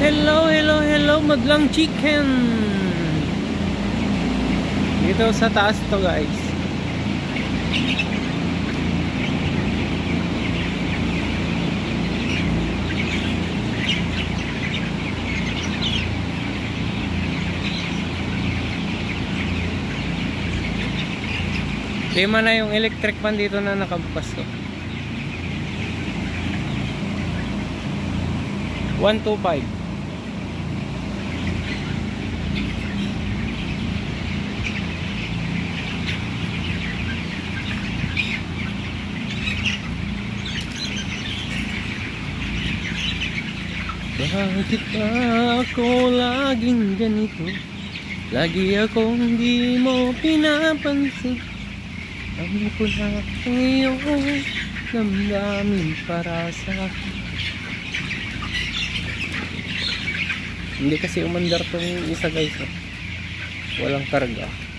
Hello, hello, hello, madlang chicken. Dito sa taas to, guys. Lima na yung electric fan dito na nakabukas to. 125. Bakit ako laging ganito? Lagi akong di mo pinapansin. Ano ko na iyong damdamin para sa akin. Hindi kasi umandar tong isa, guys. Walang karga.